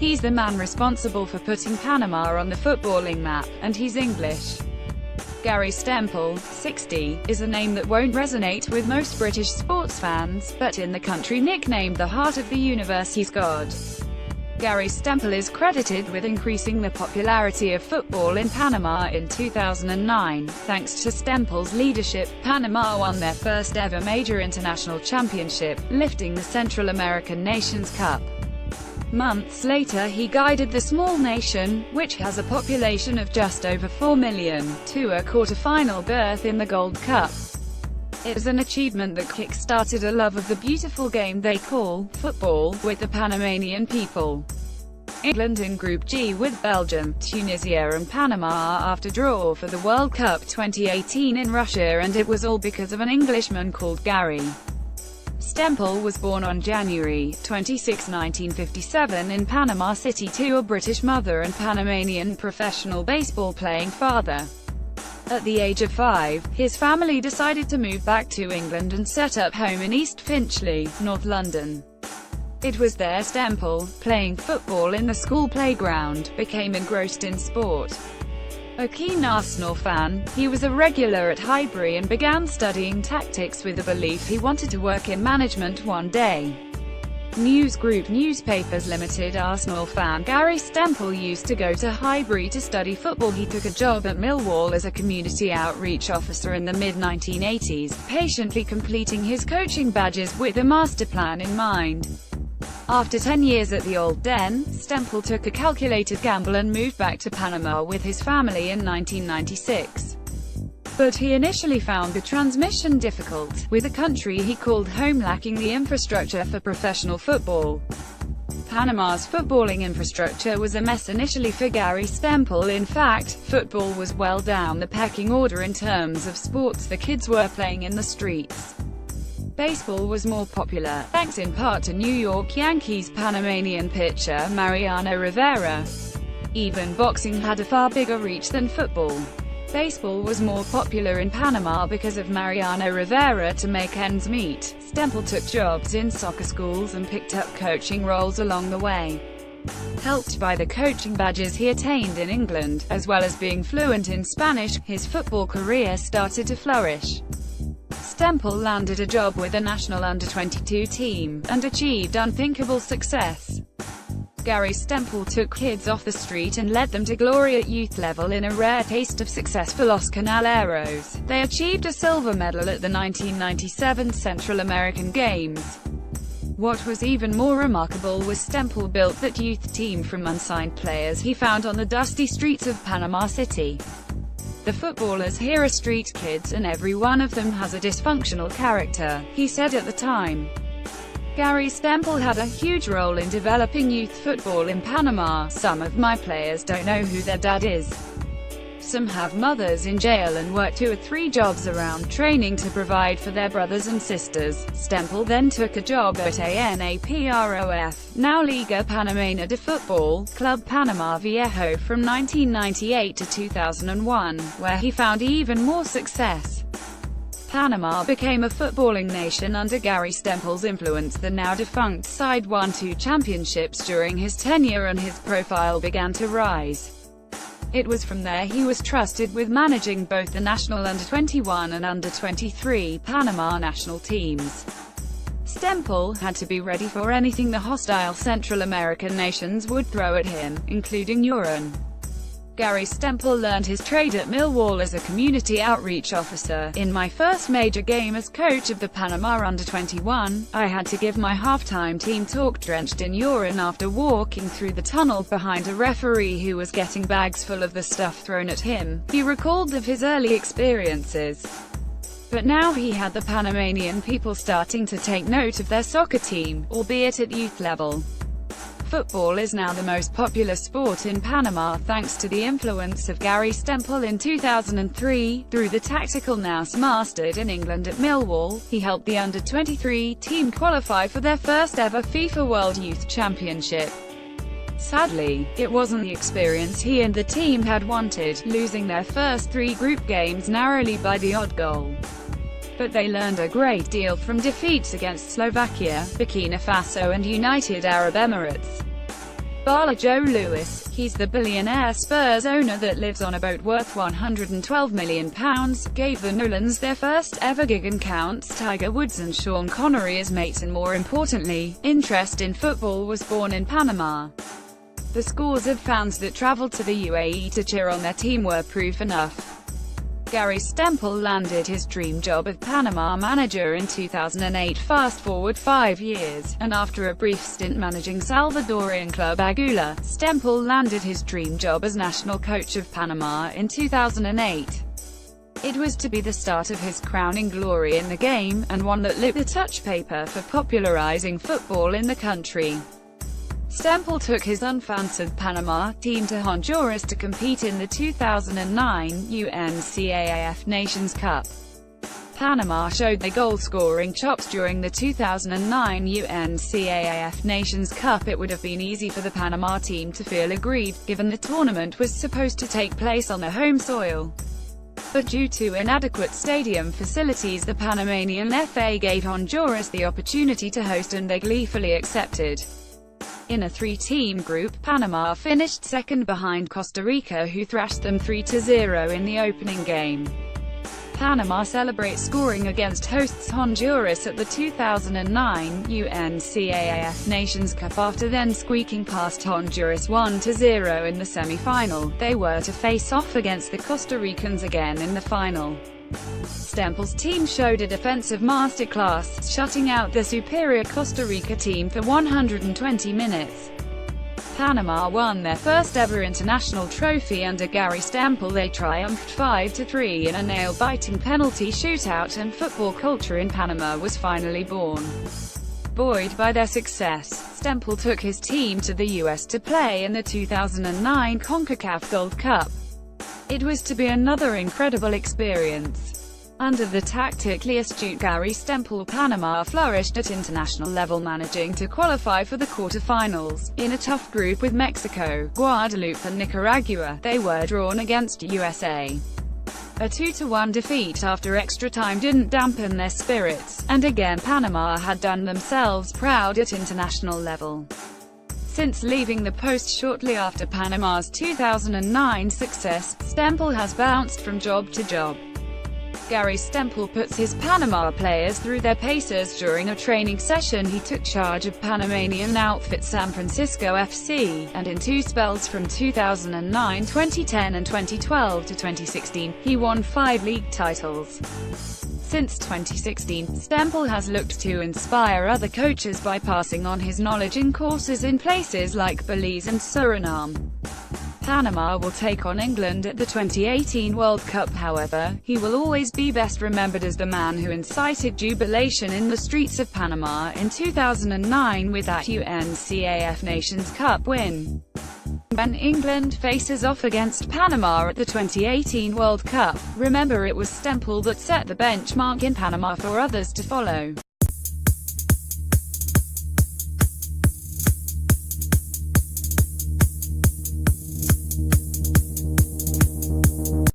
He's the man responsible for putting Panama on the footballing map, and he's English. Gary Stempel, 60, is a name that won't resonate with most British sports fans, but in the country nicknamed the Heart of the Universe, he's God. Gary Stempel is credited with increasing the popularity of football in Panama in 2009. Thanks to Stempel's leadership, Panama won their first ever major international championship, lifting the Central American Nations Cup. Months later he guided the small nation, which has a population of just over 4 million, to a quarter-final berth in the Gold Cup. It was an achievement that kick-started a love of the beautiful game they call football with the Panamanian people. England in Group G with Belgium, Tunisia and Panama after draw for the World Cup 2018 in Russia, and it was all because of an Englishman called Gary. Stempel was born on January 26, 1957 in Panama City to a British mother and Panamanian professional baseball-playing father. At the age of 5, his family decided to move back to England and set up home in East Finchley, North London. It was there Stempel, playing football in the school playground, became engrossed in sport. A keen Arsenal fan, he was a regular at Highbury and began studying tactics with the belief he wanted to work in management one day. News Group Newspapers Limited Arsenal fan Gary Stempel used to go to Highbury to study football. He took a job at Millwall as a community outreach officer in the mid-1980s, patiently completing his coaching badges with a master plan in mind. After 10 years at the Old Den, Stempel took a calculated gamble and moved back to Panama with his family in 1996. But he initially found the transmission difficult, with a country he called home lacking the infrastructure for professional football. Panama's footballing infrastructure was a mess initially for Gary Stempel. In fact, football was well down the pecking order in terms of sports the kids were playing in the streets. Baseball was more popular, thanks in part to New York Yankees Panamanian pitcher Mariano Rivera. Even boxing had a far bigger reach than football. Baseball was more popular in Panama because of Mariano Rivera. To make ends meet, Stempel took jobs in soccer schools and picked up coaching roles along the way. Helped by the coaching badges he attained in England, as well as being fluent in Spanish, his football career started to flourish. Stempel landed a job with the national under-22 team, and achieved unthinkable success. Gary Stempel took kids off the street and led them to glory at youth level in a rare taste of success for Los Canaleros. They achieved a silver medal at the 1997 Central American Games. What was even more remarkable was Stempel built that youth team from unsigned players he found on the dusty streets of Panama City. The footballers here are street kids and every one of them has a dysfunctional character, he said at the time. Gary Stempel had a huge role in developing youth football in Panama. Some of my players don't know who their dad is. Some have mothers in jail and work 2 or 3 jobs around training to provide for their brothers and sisters. Stempel then took a job at ANAPROF, now Liga Panameña de Football, Club Panama Viejo from 1998 to 2001, where he found even more success. Panama became a footballing nation under Gary Stempel's influence. The now-defunct side won 2 championships during his tenure and his profile began to rise. It was from there he was trusted with managing both the national under-21 and under-23 Panama national teams. Stempel had to be ready for anything the hostile Central American nations would throw at him, including urine. Gary Stempel learned his trade at Millwall as a community outreach officer. In my first major game as coach of the Panama under-21, I had to give my halftime team talk drenched in urine after walking through the tunnel behind a referee who was getting bags full of the stuff thrown at him. He recalled of his early experiences. But now he had the Panamanian people starting to take note of their soccer team, albeit at youth level. Football is now the most popular sport in Panama thanks to the influence of Gary Stempel. In 2003, through the tactical nous mastered in England at Millwall, he helped the under-23 team qualify for their first ever FIFA World Youth Championship. Sadly, it wasn't the experience he and the team had wanted, losing their first 3 group games narrowly by the odd goal. But they learned a great deal from defeats against Slovakia, Burkina Faso and United Arab Emirates. Baller Joe Lewis, he's the billionaire Spurs owner that lives on a boat worth £112 million, gave the Nolans their first ever gig and counts Tiger Woods and Sean Connery as mates, and more importantly, interest in football was born in Panama. The scores of fans that traveled to the UAE to cheer on their team were proof enough. Gary Stempel landed his dream job as Panama manager in 2008. Fast forward 5 years, and after a brief stint managing Salvadorian club Agula, Stempel landed his dream job as national coach of Panama in 2008. It was to be the start of his crowning glory in the game, and one that lit the touch paper for popularizing football in the country. Stempel took his unfancied Panama team to Honduras to compete in the 2009 UNCAAF Nations Cup. Panama showed their goal-scoring chops during the 2009 UNCAAF Nations Cup. It would have been easy for the Panama team to feel aggrieved, given the tournament was supposed to take place on their home soil. But due to inadequate stadium facilities, the Panamanian FA gave Honduras the opportunity to host, and they gleefully accepted. In a three-team group, Panama finished second behind Costa Rica, who thrashed them 3-0 in the opening game. Panama celebrates scoring against hosts Honduras at the 2009 UNCAAF Nations Cup after then squeaking past Honduras 1-0 in the semi-final. They were to face off against the Costa Ricans again in the final. Stempel's team showed a defensive masterclass, shutting out the superior Costa Rica team for 120 minutes. Panama won their first ever international trophy under Gary Stempel. They triumphed 5-3 in a nail-biting penalty shootout, and football culture in Panama was finally born. Buoyed by their success, Stempel took his team to the US to play in the 2009 CONCACAF Gold Cup. It was to be another incredible experience. Under the tactically astute Gary Stempel, Panama flourished at international level, managing to qualify for the quarter-finals. In a tough group with Mexico, Guadeloupe and Nicaragua, they were drawn against USA. A 2-1 defeat after extra time didn't dampen their spirits, and again Panama had done themselves proud at international level. Since leaving the post shortly after Panama's 2009 success, Stempel has bounced from job to job. Gary Stempel puts his Panama players through their paces. During a training session, he took charge of Panamanian outfit San Francisco FC, and in two spells from 2009, 2010 and 2012 to 2016, he won 5 league titles. Since 2016, Stempel has looked to inspire other coaches by passing on his knowledge in courses in places like Belize and Suriname. Panama will take on England at the 2018 World Cup. However, he will always be best remembered as the man who incited jubilation in the streets of Panama in 2009 with that UNCAAF Nations Cup win. When England faces off against Panama at the 2018 World Cup, remember it was Stempel that set the benchmark in Panama for others to follow.